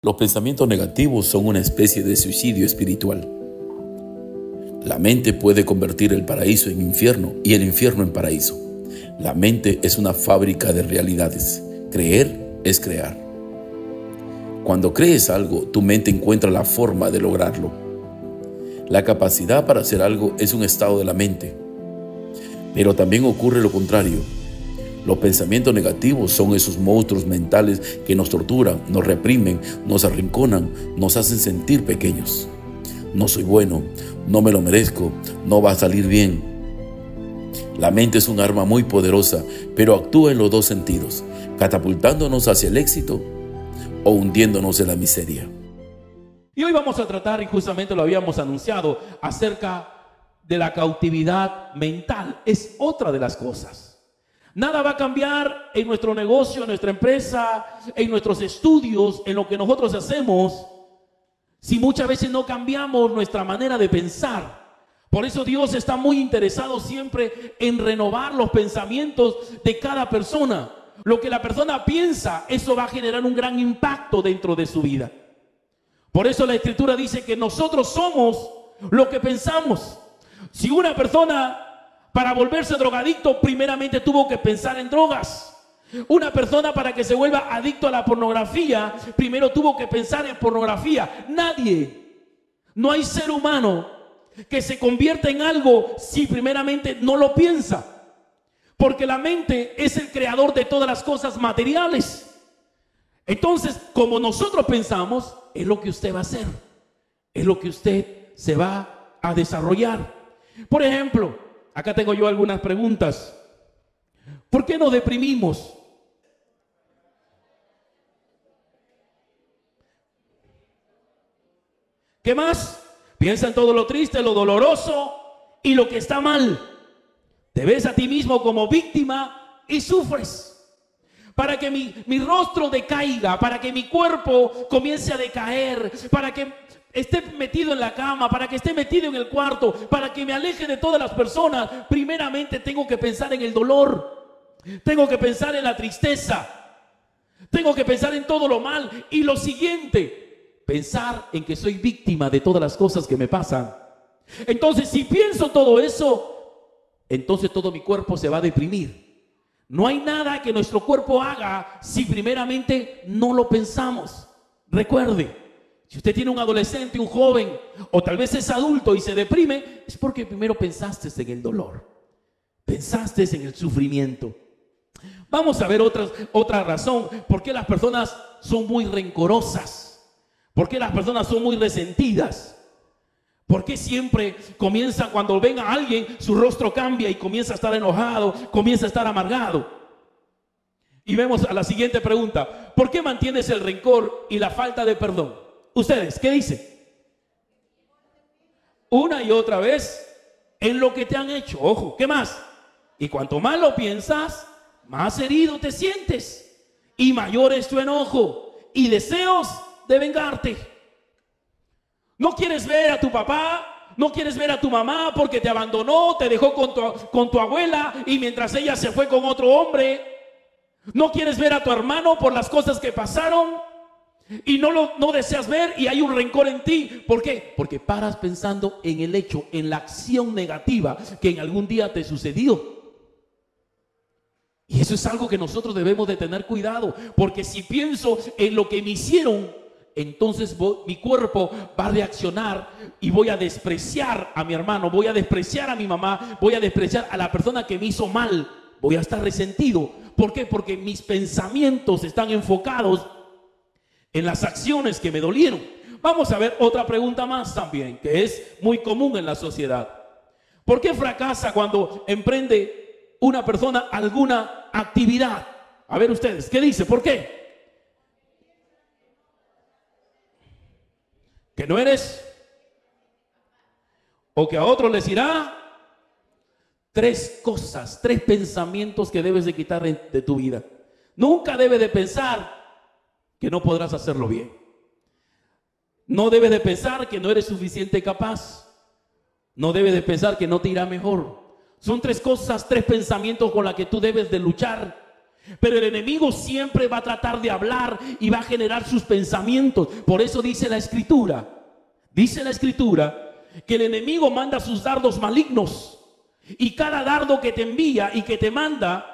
Los pensamientos negativos son una especie de suicidio espiritual. La mente puede convertir el paraíso en infierno y el infierno en paraíso. La mente es una fábrica de realidades. Creer es crear. Cuando crees algo, tu mente encuentra la forma de lograrlo. La capacidad para hacer algo es un estado de la mente. Pero también ocurre lo contrario. Los pensamientos negativos son esos monstruos mentales que nos torturan, nos reprimen, nos arrinconan, nos hacen sentir pequeños. No soy bueno, no me lo merezco, no va a salir bien. La mente es un arma muy poderosa, pero actúa en los dos sentidos, catapultándonos hacia el éxito o hundiéndonos en la miseria. Y hoy vamos a tratar, y justamente lo habíamos anunciado, acerca de la cautividad mental. Es otra de las cosas. Nada va a cambiar en nuestro negocio, en nuestra empresa, en nuestros estudios, en lo que nosotros hacemos, si muchas veces no cambiamos nuestra manera de pensar. Por eso Dios está muy interesado siempre en renovar los pensamientos de cada persona. Lo que la persona piensa, eso va a generar un gran impacto dentro de su vida. Por eso la Escritura dice que nosotros somos lo que pensamos. Si una persona, para volverse drogadicto, primeramente tuvo que pensar en drogas. Una persona, para que se vuelva adicto a la pornografía, primero tuvo que pensar en pornografía. Nadie, no hay ser humano que se convierta en algo si primeramente no lo piensa. Porque la mente es el creador de todas las cosas materiales. Entonces, como nosotros pensamos, es lo que usted va a hacer. Es lo que usted se va a desarrollar. Por ejemplo, acá tengo yo algunas preguntas. ¿Por qué nos deprimimos? ¿Qué más? Piensa en todo lo triste, lo doloroso y lo que está mal. Te ves a ti mismo como víctima y sufres. Para que mi rostro decaiga, para que mi cuerpo comience a decaer, para que esté metido en la cama, para que esté metido en el cuarto, para que me aleje de todas las personas, primeramente tengo que pensar en el dolor, tengo que pensar en la tristeza, tengo que pensar en todo lo mal. Y lo siguiente, pensar en que soy víctima de todas las cosas que me pasan. Entonces, si pienso todo eso, entonces todo mi cuerpo se va a deprimir. No hay nada que nuestro cuerpo haga si primeramente no lo pensamos. Recuerde, si usted tiene un adolescente, un joven, o tal vez es adulto y se deprime, es porque primero pensaste en el dolor, pensaste en el sufrimiento. Vamos a ver otra razón. ¿Por qué las personas son muy rencorosas? ¿Por qué las personas son muy resentidas? ¿Por qué siempre comienza, cuando ven a alguien, su rostro cambia y comienza a estar enojado, comienza a estar amargado? Y vemos a la siguiente pregunta. ¿Por qué mantienes el rencor y la falta de perdón? Ustedes, ¿qué dicen? Una y otra vez en lo que te han hecho. Ojo, ¿qué más? Y cuanto más lo piensas, más herido te sientes y mayor es tu enojo y deseos de vengarte. No quieres ver a tu papá, no quieres ver a tu mamá porque te abandonó, te dejó con tu abuela y mientras ella se fue con otro hombre. No quieres ver a tu hermano por las cosas que pasaron y no deseas ver, y hay un rencor en ti. ¿Por qué? Porque paras pensando en el hecho, en la acción negativa que en algún día te sucedió. Y eso es algo que nosotros debemos de tener cuidado, porque si pienso en lo que me hicieron, entonces mi cuerpo va a reaccionar y voy a despreciar a mi hermano, voy a despreciar a mi mamá, voy a despreciar a la persona que me hizo mal, voy a estar resentido. ¿Por qué? Porque mis pensamientos están enfocados en las acciones que me dolieron. Vamos a ver otra pregunta más también, que es muy común en la sociedad. ¿Por qué fracasa cuando emprende una persona alguna actividad? A ver ustedes, ¿qué dice? ¿Por qué? Que no eres, o que a otro les irá. Tres cosas, tres pensamientos que debes de quitar de tu vida. Nunca debes de pensar que no podrás hacerlo bien. No debes de pensar que no eres suficiente capaz. No debes de pensar que no te irá mejor. Son tres cosas, tres pensamientos con los que tú debes de luchar. Pero el enemigo siempre va a tratar de hablar y va a generar sus pensamientos. Por eso dice la Escritura que el enemigo manda sus dardos malignos. Y cada dardo que te envía y que te manda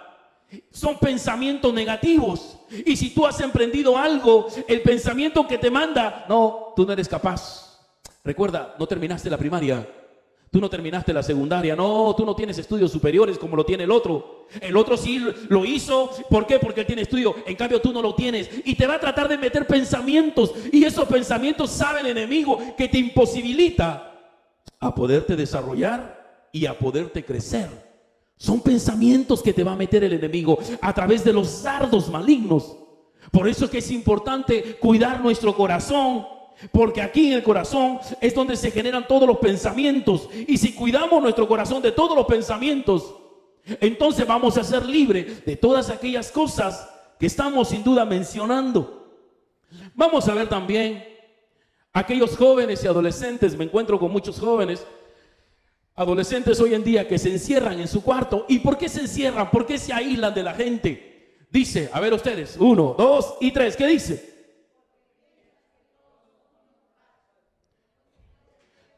son pensamientos negativos. Y si tú has emprendido algo, el pensamiento que te manda: no, tú no eres capaz. Recuerda, no terminaste la primaria, tú no terminaste la secundaria, no, tú no tienes estudios superiores como lo tiene el otro. El otro sí lo hizo. ¿Por qué? Porque él tiene estudio, en cambio tú no lo tienes. Y te va a tratar de meter pensamientos, y esos pensamientos, sabe el enemigo, que te imposibilita a poderte desarrollar y a poderte crecer. Son pensamientos que te va a meter el enemigo a través de los dardos malignos. Por eso es que es importante cuidar nuestro corazón, porque aquí en el corazón es donde se generan todos los pensamientos. Y si cuidamos nuestro corazón de todos los pensamientos, entonces vamos a ser libres de todas aquellas cosas que estamos sin duda mencionando. Vamos a ver también aquellos jóvenes y adolescentes. Me encuentro con muchos jóvenes, adolescentes hoy en día, que se encierran en su cuarto. ¿Y por qué se encierran? ¿Por qué se aíslan de la gente? Dice, a ver ustedes, 1, 2 y 3, ¿qué dice?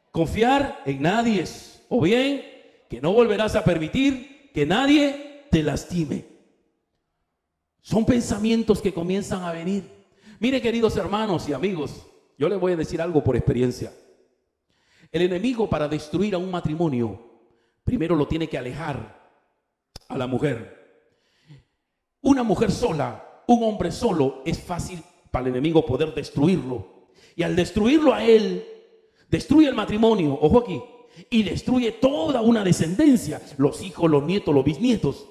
Confiar en nadie, o bien que no volverás a permitir que nadie te lastime. Son pensamientos que comienzan a venir. Mire, queridos hermanos y amigos, yo les voy a decir algo por experiencia. El enemigo, para destruir a un matrimonio, primero lo tiene que alejar a la mujer. Una mujer sola, un hombre solo, es fácil para el enemigo poder destruirlo. Y al destruirlo a él, destruye el matrimonio, ojo aquí, y destruye toda una descendencia, los hijos, los nietos, los bisnietos.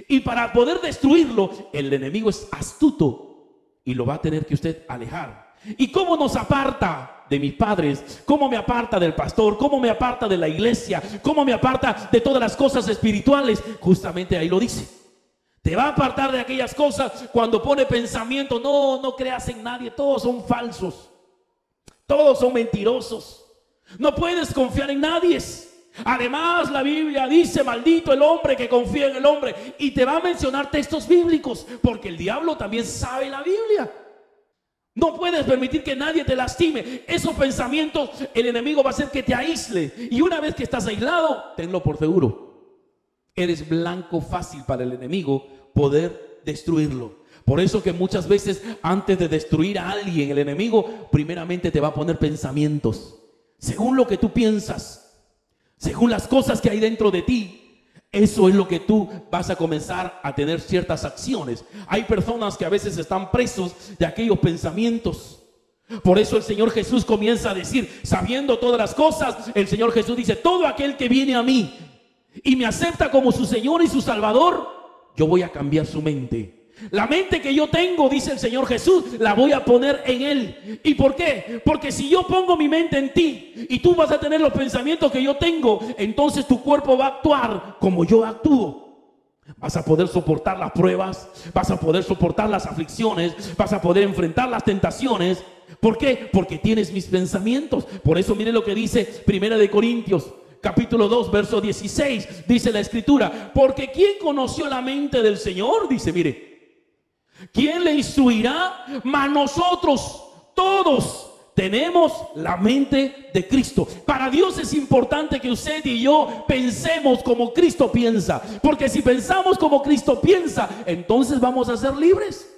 Y para poder destruirlo, el enemigo es astuto y lo va a tener que usted alejar. ¿Y cómo nos aparta de mis padres? ¿Cómo me aparta del pastor? ¿Cómo me aparta de la iglesia? ¿Cómo me aparta de todas las cosas espirituales? Justamente ahí lo dice. Te va a apartar de aquellas cosas cuando pone pensamiento: no creas en nadie, todos son falsos, todos son mentirosos, no puedes confiar en nadie. Además, la Biblia dice: maldito el hombre que confía en el hombre. Y te va a mencionar textos bíblicos, porque el diablo también sabe la Biblia. No puedes permitir que nadie te lastime. Esos pensamientos, el enemigo va a hacer que te aísle. Y una vez que estás aislado, tenlo por seguro, eres blanco fácil para el enemigo poder destruirlo. Por eso que muchas veces, antes de destruir a alguien, el enemigo primeramente te va a poner pensamientos. Según lo que tú piensas, según las cosas que hay dentro de ti, eso es lo que tú vas a comenzar a tener ciertas acciones. Hay personas que a veces están presos de aquellos pensamientos. Por eso el Señor Jesús comienza a decir, sabiendo todas las cosas, el Señor Jesús dice: todo aquel que viene a mí y me acepta como su Señor y su Salvador, yo voy a cambiar su mente. La mente que yo tengo, dice el Señor Jesús, la voy a poner en Él. ¿Y por qué? Porque si yo pongo mi mente en ti y tú vas a tener los pensamientos que yo tengo, entonces tu cuerpo va a actuar como yo actúo. Vas a poder soportar las pruebas, vas a poder soportar las aflicciones, vas a poder enfrentar las tentaciones. ¿Por qué? Porque tienes mis pensamientos. Por eso mire lo que dice 1 Corintios capítulo 2, verso 16. Dice la Escritura: porque ¿quién conoció la mente del Señor? Dice, mire, ¿quién le instruirá? Mas nosotros todos tenemos la mente de Cristo. Para Dios es importante que usted y yo pensemos como Cristo piensa, porque si pensamos como Cristo piensa, entonces vamos a ser libres,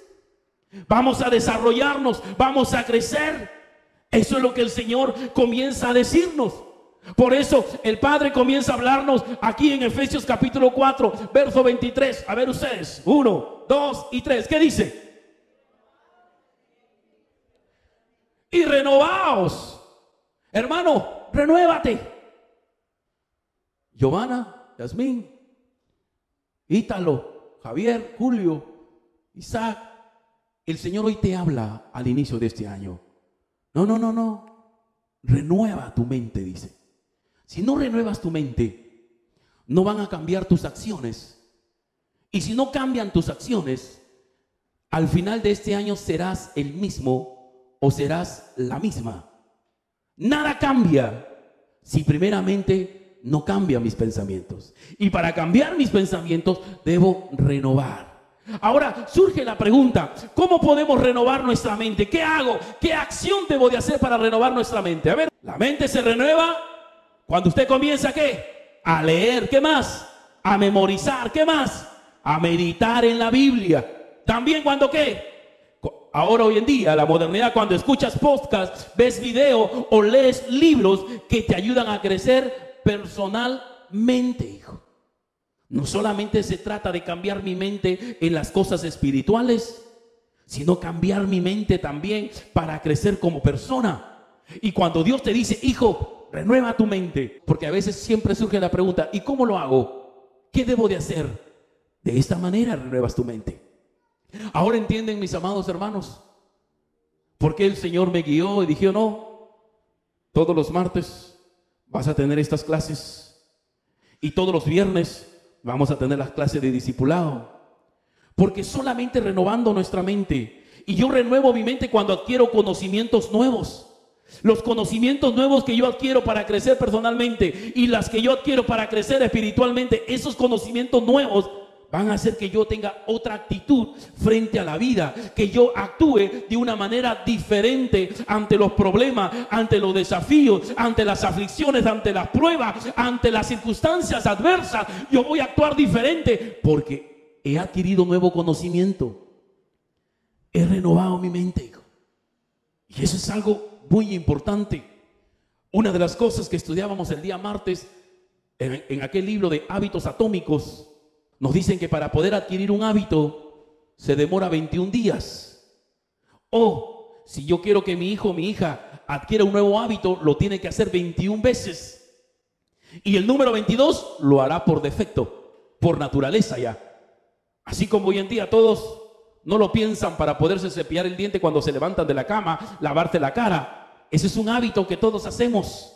vamos a desarrollarnos, vamos a crecer. Eso es lo que el Señor comienza a decirnos. Por eso el Padre comienza a hablarnos aquí en Efesios capítulo 4, verso 23. A ver ustedes, 1, 2 y 3. ¿Qué dice? Y renovaos. Hermano, renuévate. Giovanna, Yasmín, Ítalo, Javier, Julio, Isaac. El Señor hoy te habla al inicio de este año. No. Renueva tu mente, dice. Si no renuevas tu mente, no van a cambiar tus acciones. Y si no cambian tus acciones, al final de este año serás el mismo o serás la misma. Nada cambia si primeramente no cambian mis pensamientos. Y para cambiar mis pensamientos debo renovar. Ahora surge la pregunta, ¿cómo podemos renovar nuestra mente? ¿Qué hago? ¿Qué acción debo de hacer para renovar nuestra mente? A ver, la mente se renueva cuando usted comienza ¿qué? A leer, ¿qué más? A memorizar, ¿qué más? A meditar en la Biblia. También cuando ¿qué? Ahora hoy en día, la modernidad, cuando escuchas podcasts, ves videos o lees libros que te ayudan a crecer personalmente, hijo. No solamente se trata de cambiar mi mente en las cosas espirituales, sino cambiar mi mente también para crecer como persona. Y cuando Dios te dice, hijo, renueva tu mente, porque a veces siempre surge la pregunta, ¿y cómo lo hago? ¿Qué debo de hacer? De esta manera renuevas tu mente. Ahora entienden, mis amados hermanos, por qué el Señor me guió y dijo, no, todos los martes vas a tener estas clases y todos los viernes vamos a tener las clases de discipulado, porque solamente renovando nuestra mente, y yo renuevo mi mente cuando adquiero conocimientos nuevos. Los conocimientos nuevos que yo adquiero para crecer personalmente y las que yo adquiero para crecer espiritualmente, esos conocimientos nuevos van a hacer que yo tenga otra actitud frente a la vida, que yo actúe de una manera diferente ante los problemas, ante los desafíos, ante las aflicciones, ante las pruebas, ante las circunstancias adversas. Yo voy a actuar diferente porque he adquirido nuevo conocimiento. He renovado mi mente, hijo. Y eso es algo muy importante. Una de las cosas que estudiábamos el día martes en aquel libro de hábitos atómicos, nos dicen que para poder adquirir un hábito se demora 21 días. O si yo quiero que mi hijo o mi hija adquiera un nuevo hábito, lo tiene que hacer 21 veces. Y el número 22 lo hará por defecto, por naturaleza ya. Así como hoy en día todos no lo piensan para poderse cepillar el diente cuando se levantan de la cama, lavarse la cara. Ese es un hábito que todos hacemos.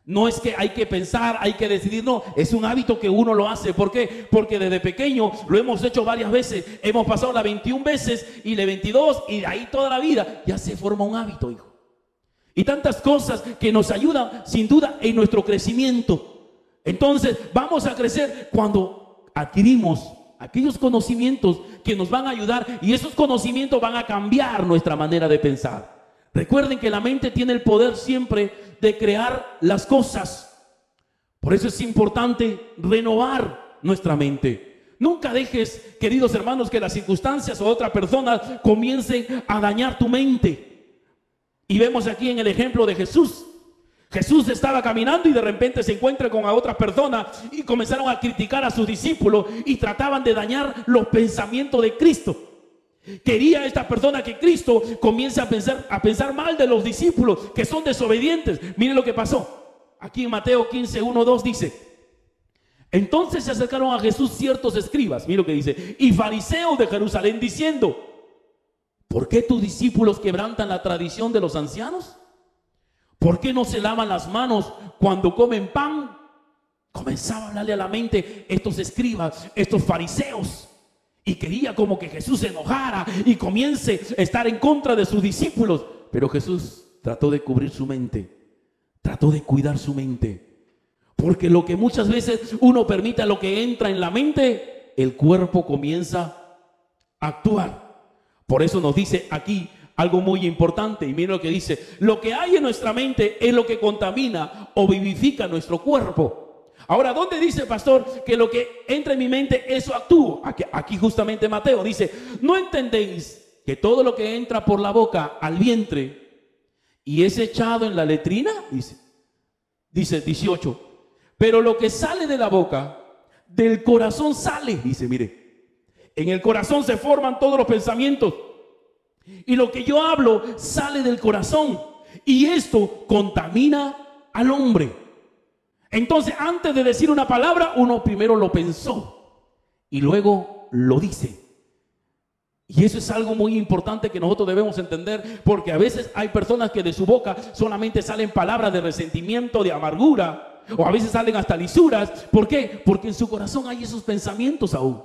No es que hay que pensar, hay que decidir, no, es un hábito que uno lo hace. ¿Por qué? Porque desde pequeño lo hemos hecho varias veces, hemos pasado las 21 veces y las 22 y de ahí toda la vida, ya se forma un hábito, hijo. Y tantas cosas que nos ayudan sin duda en nuestro crecimiento. Entonces vamos a crecer cuando adquirimos aquellos conocimientos que nos van a ayudar, y esos conocimientos van a cambiar nuestra manera de pensar. Recuerden que la mente tiene el poder siempre de crear las cosas. Por eso es importante renovar nuestra mente. Nunca dejes, queridos hermanos, que las circunstancias o otras personas comiencen a dañar tu mente. Y vemos aquí en el ejemplo de Jesús. Jesús estaba caminando y de repente se encuentra con otras personas y comenzaron a criticar a sus discípulos y trataban de dañar los pensamientos de Cristo. Quería esta persona que Cristo comience a pensar mal de los discípulos que son desobedientes. Miren lo que pasó. Aquí en Mateo 15, 1, 2 dice: entonces se acercaron a Jesús ciertos escribas, miren lo que dice, y fariseos de Jerusalén, diciendo: ¿por qué tus discípulos quebrantan la tradición de los ancianos? ¿Por qué no se lavan las manos cuando comen pan? Comenzaba a hablarle a la mente estos escribas, estos fariseos. Y quería como que Jesús se enojara y comience a estar en contra de sus discípulos. Pero Jesús trató de cubrir su mente, trató de cuidar su mente. Porque lo que muchas veces uno permite a lo que entra en la mente, el cuerpo comienza a actuar. Por eso nos dice aquí algo muy importante. Y miren lo que dice: lo que hay en nuestra mente es lo que contamina o vivifica nuestro cuerpo. Ahora, ¿dónde dice, pastor, que lo que entra en mi mente, eso actúo? Aquí justamente Mateo dice: ¿no entendéis que todo lo que entra por la boca al vientre y es echado en la letrina? Dice 18. Pero lo que sale de la boca, del corazón sale. Dice, mire, en el corazón se forman todos los pensamientos. Y lo que yo hablo sale del corazón. Y esto contamina al hombre. Entonces, antes de decir una palabra, uno primero lo pensó y luego lo dice. Y eso es algo muy importante que nosotros debemos entender, porque a veces hay personas que de su boca solamente salen palabras de resentimiento, de amargura, o a veces salen hasta lisuras. ¿Por qué? Porque en su corazón hay esos pensamientos aún.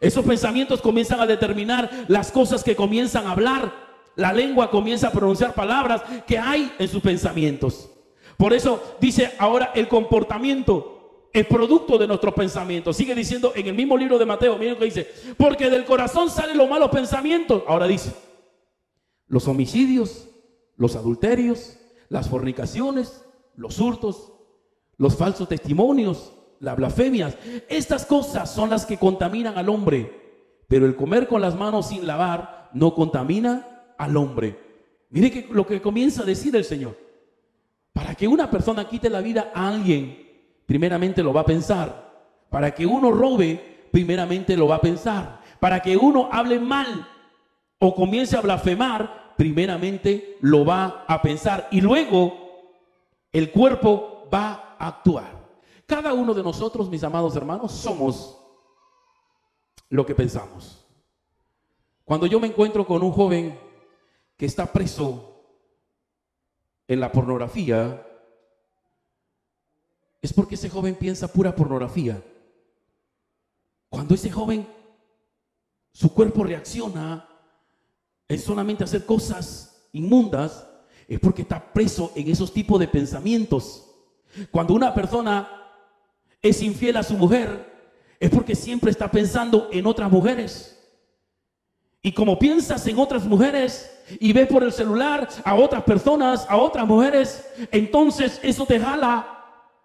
Esos pensamientos comienzan a determinar las cosas que comienzan a hablar. La lengua comienza a pronunciar palabras que hay en sus pensamientos. Por eso dice ahora el comportamiento. es producto de nuestros pensamientos. Sigue diciendo en el mismo libro de Mateo, miren lo que dice, porque del corazón salen los malos pensamientos. Ahora dice, los homicidios, los adulterios, las fornicaciones, los hurtos, los falsos testimonios, las blasfemias. Estas cosas son las que contaminan al hombre, pero el comer con las manos sin lavar no contamina al hombre. Mire que lo que comienza a decir el Señor. Para que una persona quite la vida a alguien, primeramente lo va a pensar. Para que uno robe, primeramente lo va a pensar. Para que uno hable mal o comience a blasfemar, primeramente lo va a pensar. Y luego el cuerpo va a actuar. Cada uno de nosotros, mis amados hermanos, somos lo que pensamos. Cuando yo me encuentro con un joven que está preso en la pornografía, es porque ese joven piensa pura pornografía. Cuando ese joven, su cuerpo reacciona en solamente hacer cosas inmundas, es porque está preso en esos tipos de pensamientos. Cuando una persona es infiel a su mujer, es porque siempre está pensando en otras mujeres. Y como piensas en otras mujeres y ves por el celular a otras personas, a otras mujeres, entonces eso te jala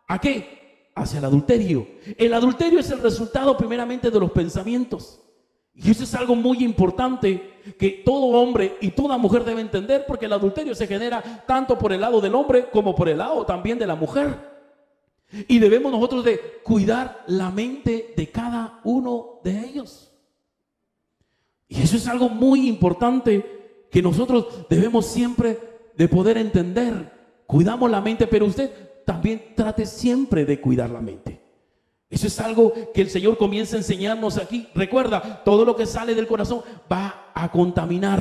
¿a qué? Hacia el adulterio. El adulterio es el resultado primeramente de los pensamientos. Y eso es algo muy importante que todo hombre y toda mujer debe entender, porque el adulterio se genera tanto por el lado del hombre como por el lado también de la mujer. Y debemos nosotros de cuidar la mente de cada uno de ellos. Y eso es algo muy importante que nosotros debemos siempre de poder entender. Cuidamos la mente, pero usted también trate siempre de cuidar la mente. Eso es algo que el Señor comienza a enseñarnos aquí. Recuerda, todo lo que sale del corazón va a contaminar.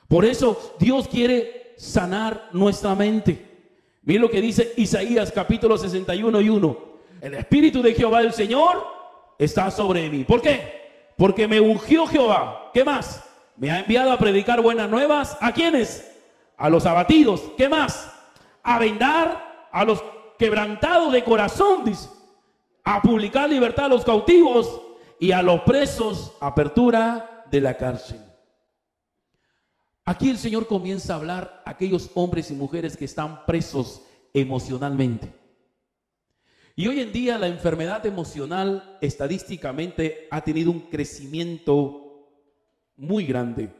Por eso Dios quiere sanar nuestra mente. Mira lo que dice Isaías capítulo 61:1. El Espíritu de Jehová el Señor está sobre mí. ¿Por qué? Porque me ungió Jehová. ¿Qué más? Me ha enviado a predicar buenas nuevas. ¿A quiénes? A los abatidos. ¿Qué más? A vendar a los quebrantados de corazón, dice. A publicar libertad a los cautivos y a los presos, apertura de la cárcel. Aquí el Señor comienza a hablar a aquellos hombres y mujeres que están presos emocionalmente. Y hoy en día la enfermedad emocional estadísticamente ha tenido un crecimiento muy grande,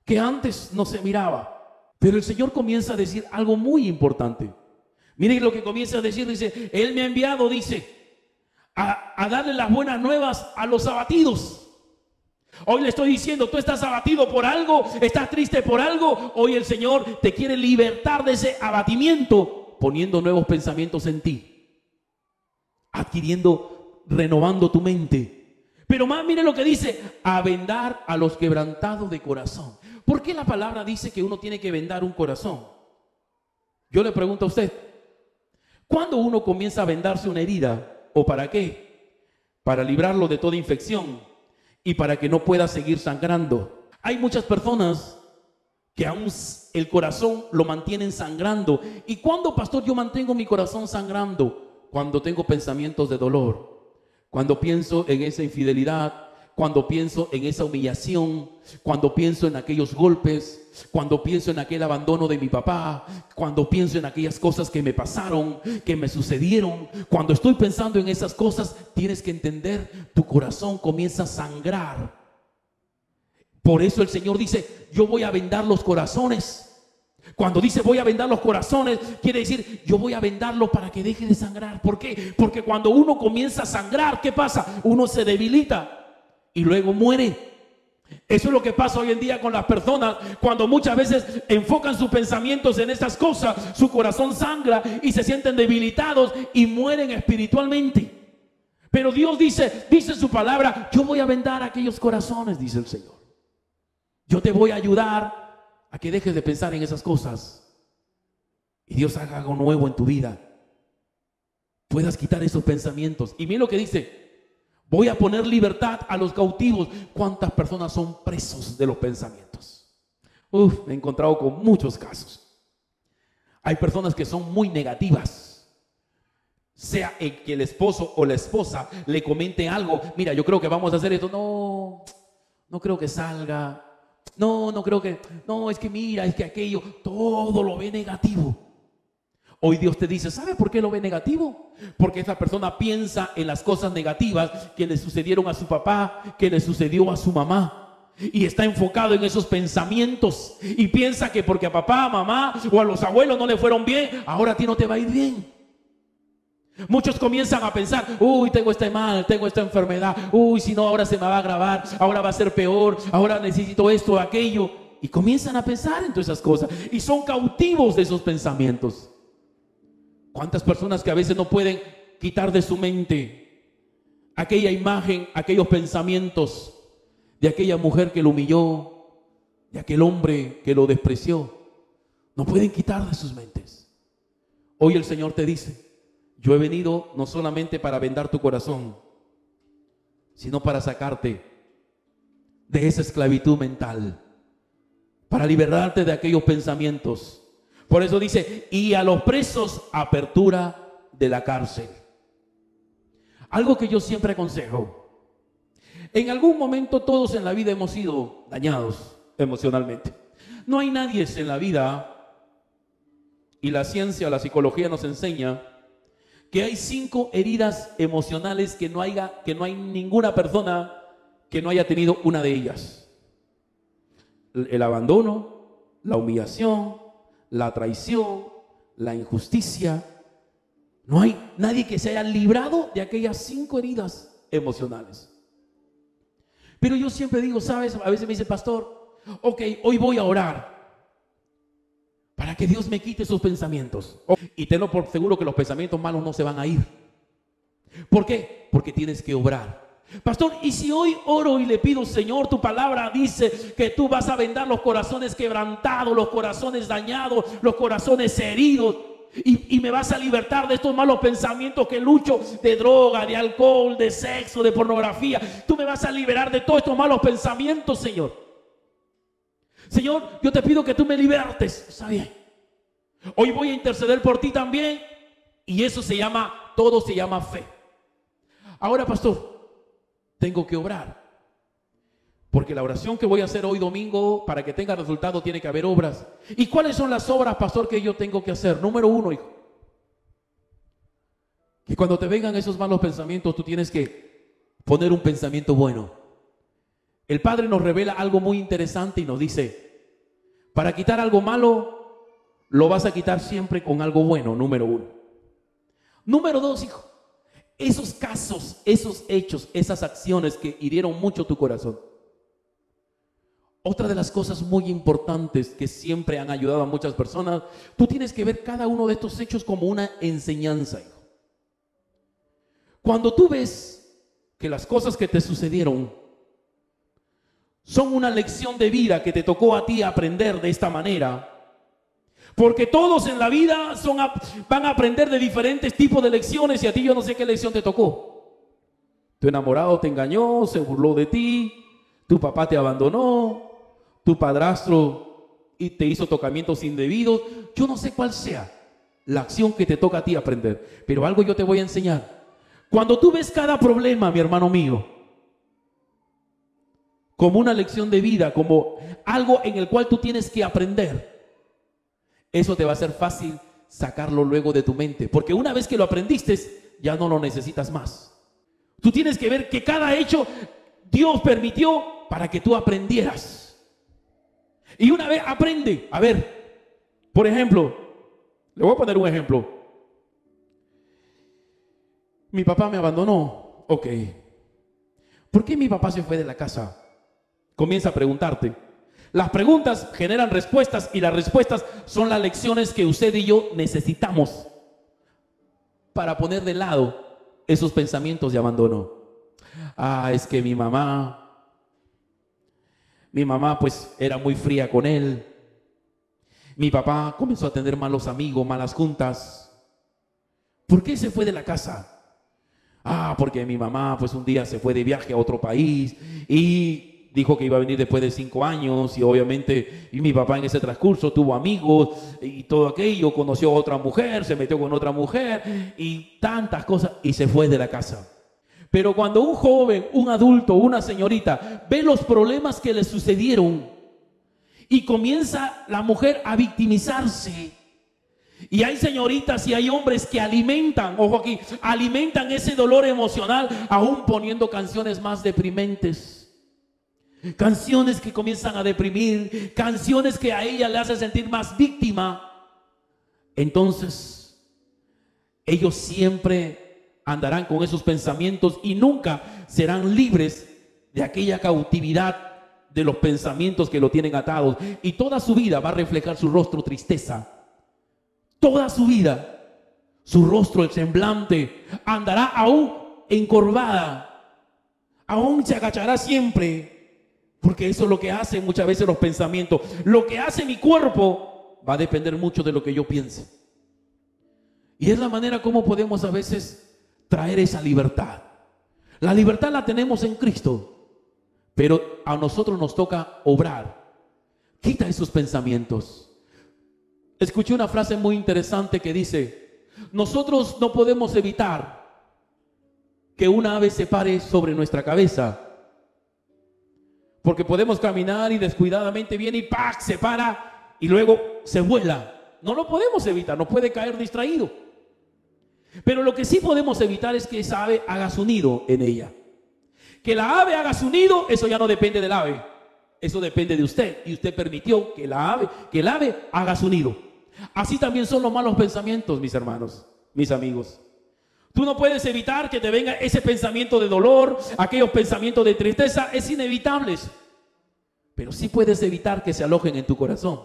que antes no se miraba. Pero el Señor comienza a decir algo muy importante. Miren lo que comienza a decir, dice, Él me ha enviado, dice, a darle las buenas nuevas a los abatidos. Hoy le estoy diciendo, tú estás abatido por algo, estás triste por algo. Hoy el Señor te quiere libertar de ese abatimiento, poniendo nuevos pensamientos en ti, adquiriendo, renovando tu mente. Pero más, mire lo que dice, a vendar a los quebrantados de corazón. ¿Por qué la palabra dice que uno tiene que vendar un corazón? Yo le pregunto a usted, ¿cuándo uno comienza a vendarse una herida? ¿O para qué? Para librarlo de toda infección y para que no pueda seguir sangrando. Hay muchas personas que aún el corazón lo mantienen sangrando. ¿Y cuándo, pastor, yo mantengo mi corazón sangrando? Cuando tengo pensamientos de dolor, cuando pienso en esa infidelidad, cuando pienso en esa humillación, cuando pienso en aquellos golpes, cuando pienso en aquel abandono de mi papá, cuando pienso en aquellas cosas que me pasaron, que me sucedieron. Cuando estoy pensando en esas cosas, tienes que entender, tu corazón comienza a sangrar. Por eso el Señor dice, yo voy a vendar los corazones. Cuando dice voy a vendar los corazones, quiere decir yo voy a vendarlo para que deje de sangrar. ¿Por qué? Porque cuando uno comienza a sangrar, ¿qué pasa? Uno se debilita y luego muere. Eso es lo que pasa hoy en día con las personas. Cuando muchas veces enfocan sus pensamientos en estas cosas, su corazón sangra y se sienten debilitados y mueren espiritualmente. Pero Dios dice su palabra, yo voy a vendar aquellos corazones, dice el Señor. Yo te voy a ayudar a que dejes de pensar en esas cosas y Dios haga algo nuevo en tu vida. Puedas quitar esos pensamientos. Y mira lo que dice, voy a poner libertad a los cautivos. ¿Cuántas personas son presos de los pensamientos? Me he encontrado con muchos casos. Hay personas que son muy negativas. sea el que el esposo o la esposa le comente algo. Mira, yo creo que vamos a hacer esto. No, no creo que salga. No, no creo que. No, es que mira, es que aquello. Todo lo ve negativo. Hoy Dios te dice, ¿sabe por qué lo ve negativo? Porque esa persona piensa en las cosas negativas que le sucedieron a su papá, que le sucedió a su mamá. Y está enfocado en esos pensamientos. Y piensa que porque a papá, a mamá o a los abuelos no le fueron bien, ahora a ti no te va a ir bien. Muchos comienzan a pensar, uy, tengo este mal, tengo esta enfermedad, uy, si no, ahora se me va a agravar, ahora va a ser peor, ahora necesito esto, aquello. Y comienzan a pensar en todas esas cosas. Y son cautivos de esos pensamientos. ¿Cuántas personas que a veces no pueden quitar de su mente aquella imagen, aquellos pensamientos de aquella mujer que lo humilló, de aquel hombre que lo despreció? No pueden quitar de sus mentes. Hoy el Señor te dice, yo he venido no solamente para vendar tu corazón, sino para sacarte de esa esclavitud mental, para liberarte de aquellos pensamientos. Por eso dice, y a los presos apertura de la cárcel. Algo que yo siempre aconsejo. En algún momento todos en la vida hemos sido dañados emocionalmente. No hay nadie en la vida, y la ciencia, la psicología nos enseña que hay 5 heridas emocionales que no hay ninguna persona que no haya tenido una de ellas. El abandono, la humillación, la traición, la injusticia. No hay nadie que se haya librado de aquellas 5 heridas emocionales. Pero yo siempre digo, ¿sabes? A veces me dice, pastor, ok, hoy voy a orar para que Dios me quite esos pensamientos. Y tenlo por seguro que los pensamientos malos no se van a ir. ¿Por qué? Porque tienes que obrar. Pastor, y si hoy oro y le pido, Señor, tu palabra dice que tú vas a vendar los corazones quebrantados, los corazones dañados, los corazones heridos, y me vas a libertar de estos malos pensamientos que lucho, de droga, de alcohol, de sexo, de pornografía. Tú me vas a liberar de todos estos malos pensamientos, Señor. Señor, yo te pido que tú me libertes. Está bien. Hoy voy a interceder por ti también. Y eso todo se llama fe. Ahora, pastor, tengo que obrar. Porque la oración que voy a hacer hoy domingo, para que tenga resultado, tiene que haber obras. ¿Y cuáles son las obras, pastor, que yo tengo que hacer? Número 1, hijo. Que cuando te vengan esos malos pensamientos, tú tienes que poner un pensamiento bueno. El Padre nos revela algo muy interesante y nos dice, para quitar algo malo, lo vas a quitar siempre con algo bueno, número 1. Número 2, hijo, esos casos, esos hechos, esas acciones que hirieron mucho tu corazón. Otra de las cosas muy importantes que siempre han ayudado a muchas personas, tú tienes que ver cada uno de estos hechos como una enseñanza, hijo. Cuando tú ves que las cosas que te sucedieron son una lección de vida que te tocó a ti aprender de esta manera. Porque todos en la vida van a aprender de diferentes tipos de lecciones, y a ti yo no sé qué lección te tocó. Tu enamorado te engañó, se burló de ti, tu papá te abandonó, tu padrastro te hizo tocamientos indebidos. Yo no sé cuál sea la acción que te toca a ti aprender, pero algo yo te voy a enseñar. Cuando tú ves cada problema, mi hermano mío, como una lección de vida, como algo en el cual tú tienes que aprender, eso te va a ser fácil sacarlo luego de tu mente, porque una vez que lo aprendiste, ya no lo necesitas más. Tú tienes que ver que cada hecho Dios permitió para que tú aprendieras. Y una vez aprende, a ver, por ejemplo, le voy a poner un ejemplo. Mi papá me abandonó, ok. ¿Por qué mi papá se fue de la casa? Comienza a preguntarte. Las preguntas generan respuestas, y las respuestas son las lecciones que usted y yo necesitamos para poner de lado esos pensamientos de abandono. Ah, es que mi mamá pues era muy fría con él. Mi papá comenzó a tener malos amigos, malas juntas. ¿Por qué se fue de la casa? Ah, porque mi mamá pues un día se fue de viaje a otro país y dijo que iba a venir después de 5 años y obviamente mi papá en ese transcurso tuvo amigos y todo aquello, conoció a otra mujer, se metió con otra mujer y tantas cosas y se fue de la casa. Pero cuando un joven, un adulto, una señorita ve los problemas que le sucedieron y comienza la mujer a victimizarse, y hay señoritas y hay hombres que alimentan, ojo aquí, alimentan ese dolor emocional aún poniendo canciones más deprimentes, canciones que comienzan a deprimir, canciones que a ella le hacen sentir más víctima. Entonces ellos siempre andarán con esos pensamientos y nunca serán libres de aquella cautividad de los pensamientos que lo tienen atados, y toda su vida va a reflejar su rostro tristeza. Toda su vida, su rostro, el semblante, andará aún encorvada, aún se agachará siempre, porque eso es lo que hacen muchas veces los pensamientos. Lo que hace mi cuerpo va a depender mucho de lo que yo piense. Y es la manera como podemos a veces traer esa libertad. La libertad la tenemos en Cristo, pero a nosotros nos toca obrar. Quita esos pensamientos. Escuché una frase muy interesante que dice: nosotros no podemos evitar que una ave se pare sobre nuestra cabeza, porque podemos caminar y descuidadamente viene y ¡pac!, se para y luego se vuela. No lo podemos evitar, no puede caer distraído. Pero lo que sí podemos evitar es que esa ave haga su nido en ella. Que la ave haga su nido, eso ya no depende del ave, eso depende de usted, y usted permitió que el ave haga su nido. Así también son los malos pensamientos, mis hermanos, mis amigos. Tú no puedes evitar que te venga ese pensamiento de dolor, aquellos pensamientos de tristeza, es inevitable. Pero sí puedes evitar que se alojen en tu corazón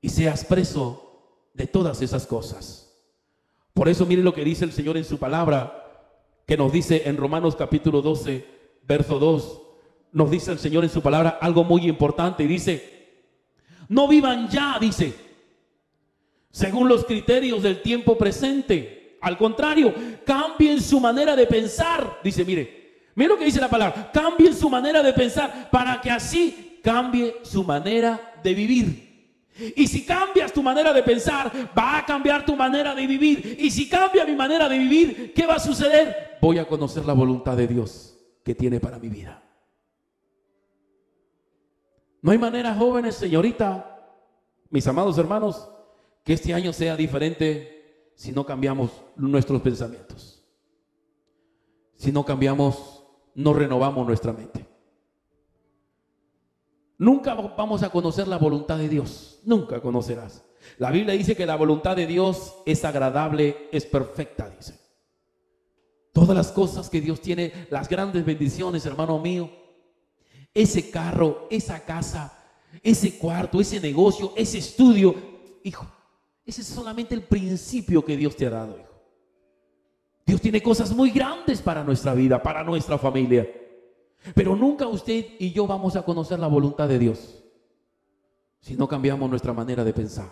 y seas preso de todas esas cosas. Por eso mire lo que dice el Señor en su palabra, que nos dice en Romanos capítulo 12, verso 2. Nos dice el Señor en su palabra algo muy importante y dice: no vivan ya, dice, según los criterios del tiempo presente. Al contrario, cambien su manera de pensar. Dice, mire lo que dice la palabra: cambien su manera de pensar, para que así cambie su manera de vivir. Y si cambias tu manera de pensar, va a cambiar tu manera de vivir. Y si cambia mi manera de vivir, ¿qué va a suceder? Voy a conocer la voluntad de Dios que tiene para mi vida. No hay manera, jóvenes, señorita, mis amados hermanos, que este año sea diferente si no cambiamos nuestros pensamientos. Si no cambiamos, no renovamos nuestra mente. Nunca vamos a conocer la voluntad de Dios. Nunca conocerás. La Biblia dice que la voluntad de Dios es agradable, es perfecta, dice. Todas las cosas que Dios tiene, las grandes bendiciones, hermano mío, ese carro, esa casa, ese cuarto, ese negocio, ese estudio, hijo, ese es solamente el principio que Dios te ha dado, hijo. Dios tiene cosas muy grandes para nuestra vida, para nuestra familia. Pero nunca usted y yo vamos a conocer la voluntad de Dios si no cambiamos nuestra manera de pensar,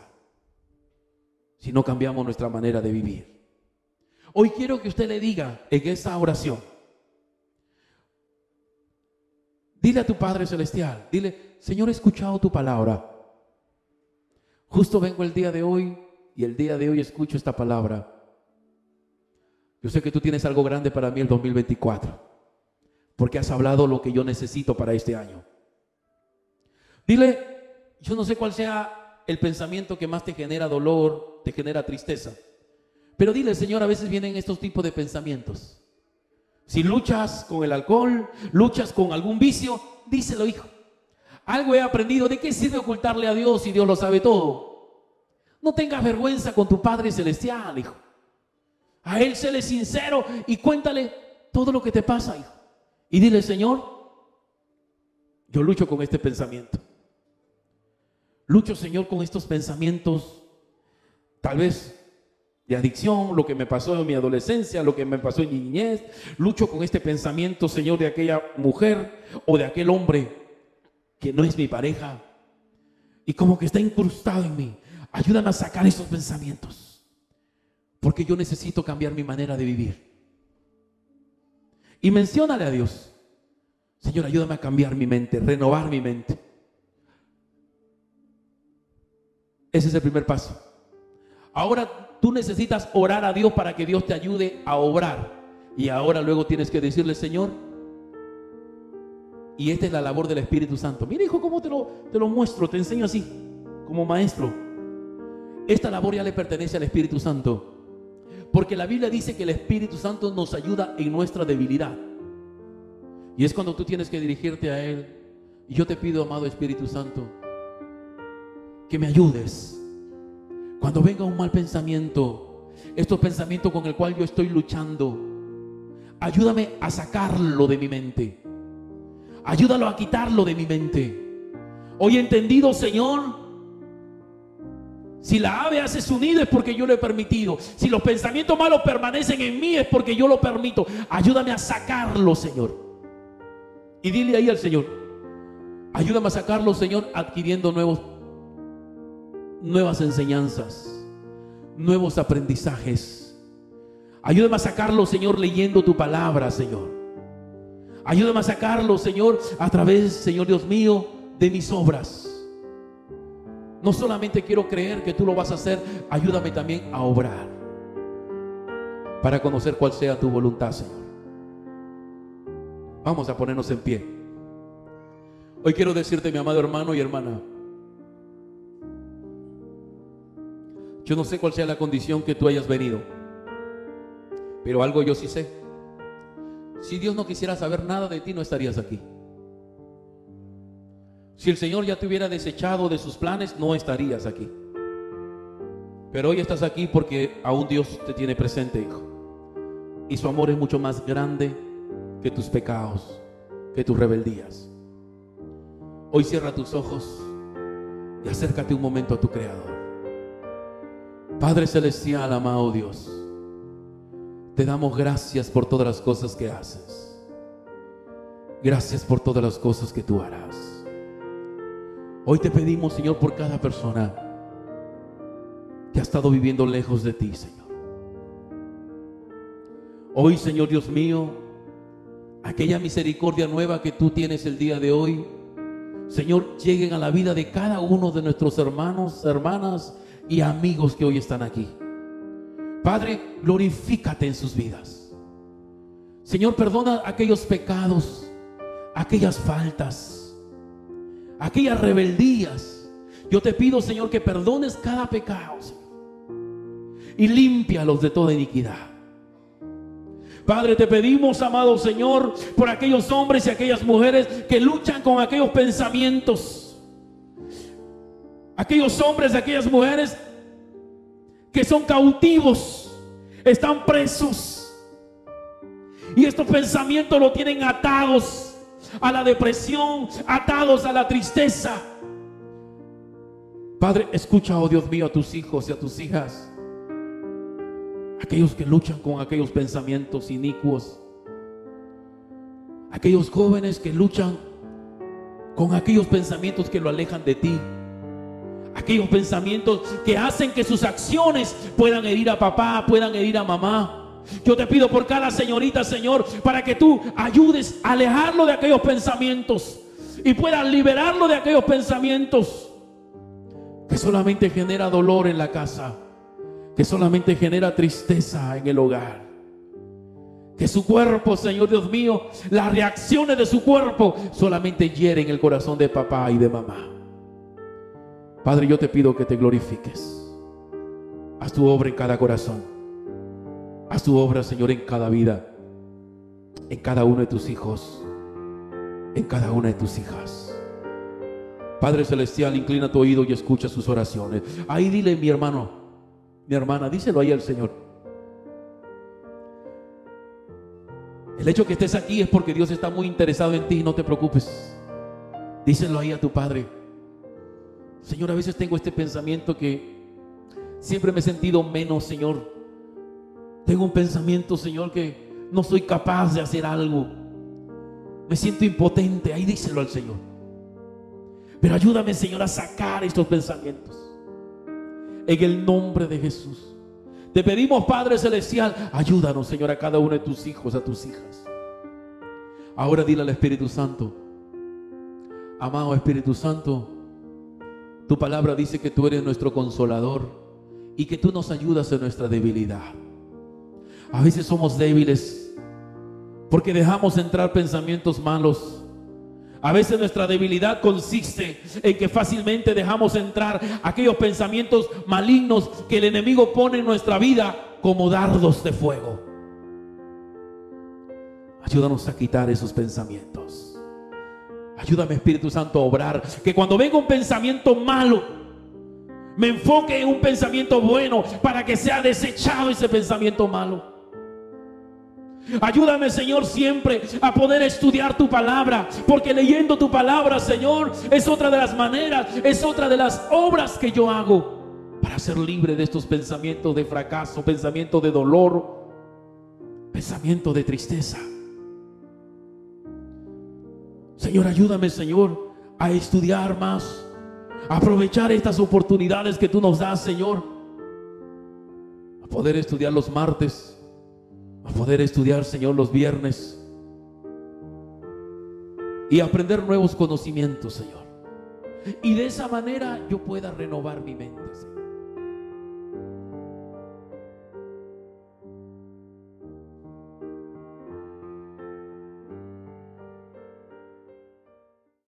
si no cambiamos nuestra manera de vivir. Hoy quiero que usted le diga en esta oración, dile a tu Padre Celestial, dile: Señor, he escuchado tu palabra. Justo vengo el día de hoy y el día de hoy escucho esta palabra. Yo sé que tú tienes algo grande para mí el 2024, porque has hablado lo que yo necesito para este año. Dile: yo no sé cuál sea el pensamiento que más te genera dolor, te genera tristeza, pero dile: Señor, a veces vienen estos tipos de pensamientos. Si luchas con el alcohol, luchas con algún vicio, díselo, hijo. Algo he aprendido. ¿De qué sirve ocultarle a Dios si Dios lo sabe todo? No tengas vergüenza con tu Padre Celestial, hijo. A Él séle sincero y cuéntale todo lo que te pasa, hijo. Y dile: Señor, yo lucho con este pensamiento. Lucho, Señor, con estos pensamientos, tal vez de adicción, lo que me pasó en mi adolescencia, lo que me pasó en mi niñez. Lucho con este pensamiento, Señor, de aquella mujer o de aquel hombre que no es mi pareja y como que está incrustado en mí. Ayúdame a sacar esos pensamientos, porque yo necesito cambiar mi manera de vivir. Y menciónale a Dios. Señor, ayúdame a cambiar mi mente, renovar mi mente. Ese es el primer paso. Ahora tú necesitas orar a Dios para que Dios te ayude a obrar. Y ahora luego tienes que decirle, Señor, y esta es la labor del Espíritu Santo. Mira, hijo, cómo te lo muestro, te enseño así, como maestro. Esta labor ya le pertenece al Espíritu Santo, porque la Biblia dice que el Espíritu Santo nos ayuda en nuestra debilidad. Y es cuando tú tienes que dirigirte a Él. Y yo te pido, amado Espíritu Santo, que me ayudes. Cuando venga un mal pensamiento, estos pensamientos con el cual yo estoy luchando, ayúdame a sacarlo de mi mente. Ayúdalo a quitarlo de mi mente. Hoy he entendido, Señor, si la ave hace su nido es porque yo lo he permitido. Si los pensamientos malos permanecen en mí es porque yo lo permito. Ayúdame a sacarlo, Señor. Y dile ahí al Señor, ayúdame a sacarlo, Señor, adquiriendo nuevas enseñanzas, nuevos aprendizajes. Ayúdame a sacarlo, Señor, leyendo tu palabra, Señor. Ayúdame a sacarlo, Señor, a través, Señor Dios mío, de mis obras. No solamente quiero creer que tú lo vas a hacer, ayúdame también a obrar para conocer cuál sea tu voluntad, Señor. Vamos a ponernos en pie. Hoy quiero decirte, mi amado hermano y hermana, yo no sé cuál sea la condición que tú hayas venido, pero algo yo sí sé. Si Dios no quisiera saber nada de ti, no estarías aquí. Si el Señor ya te hubiera desechado de sus planes, no estarías aquí. Pero hoy estás aquí porque aún Dios te tiene presente, hijo. Y su amor es mucho más grande que tus pecados, que tus rebeldías. Hoy cierra tus ojos y acércate un momento a tu Creador. Padre celestial, amado Dios, te damos gracias por todas las cosas que haces. Gracias por todas las cosas que tú harás. Hoy te pedimos, Señor, por cada persona que ha estado viviendo lejos de ti, Señor. Hoy, Señor Dios mío, aquella misericordia nueva que tú tienes el día de hoy, Señor, lleguen a la vida de cada uno de nuestros hermanos, hermanas y amigos que hoy están aquí. Padre, glorifícate en sus vidas. Señor, perdona aquellos pecados, aquellas faltas, aquellas rebeldías. Yo te pido, Señor, que perdones cada pecado, Señor, y límpialos de toda iniquidad. Padre, te pedimos, amado Señor, por aquellos hombres y aquellas mujeres que luchan con aquellos pensamientos. Aquellos hombres y aquellas mujeres que son cautivos, están presos. Y estos pensamientos lo tienen atados a la depresión, atados a la tristeza. Padre, escucha, oh Dios mío, a tus hijos y a tus hijas, aquellos que luchan con aquellos pensamientos inicuos, aquellos jóvenes que luchan con aquellos pensamientos que lo alejan de ti, aquellos pensamientos que hacen que sus acciones puedan herir a papá, puedan herir a mamá. Yo te pido por cada señorita, Señor, para que tú ayudes a alejarlo de aquellos pensamientos y puedas liberarlo de aquellos pensamientos que solamente genera dolor en la casa, que solamente genera tristeza en el hogar. Que su cuerpo, Señor Dios mío, las reacciones de su cuerpo solamente hieren el corazón de papá y de mamá. Padre, yo te pido que te glorifiques. Haz tu obra en cada corazón. Haz tu obra, Señor, en cada vida, en cada uno de tus hijos, en cada una de tus hijas. Padre celestial, inclina tu oído y escucha sus oraciones. Ahí dile, mi hermano, mi hermana, díselo ahí al Señor. El hecho que estés aquí es porque Dios está muy interesado en ti. No te preocupes. Díselo ahí a tu Padre. Señor, a veces tengo este pensamiento que siempre me he sentido menos, Señor. Tengo un pensamiento, Señor, que no soy capaz de hacer algo. Me siento impotente. Ahí díselo al Señor. Pero ayúdame, Señor, a sacar estos pensamientos. En el nombre de Jesús. Te pedimos, Padre celestial, ayúdanos, Señor, a cada uno de tus hijos, a tus hijas. Ahora dile al Espíritu Santo: amado Espíritu Santo, tu palabra dice que tú eres nuestro consolador y que tú nos ayudas en nuestra debilidad. A veces somos débiles porque dejamos entrar pensamientos malos. A veces nuestra debilidad consiste en que fácilmente dejamos entrar aquellos pensamientos malignos que el enemigo pone en nuestra vida como dardos de fuego. Ayúdanos a quitar esos pensamientos. Ayúdame, Espíritu Santo, a obrar. Que cuando venga un pensamiento malo, me enfoque en un pensamiento bueno para que sea desechado ese pensamiento malo. Ayúdame, Señor, siempre a poder estudiar tu palabra, porque leyendo tu palabra, Señor, es otra de las maneras, es otra de las obras que yo hago para ser libre de estos pensamientos de fracaso, pensamientos de dolor, pensamientos de tristeza. Señor, ayúdame, Señor, a estudiar más, a aprovechar estas oportunidades que tú nos das, Señor, a poder estudiar los martes, a poder estudiar, Señor, los viernes y aprender nuevos conocimientos, Señor. Y de esa manera yo pueda renovar mi mente, Señor.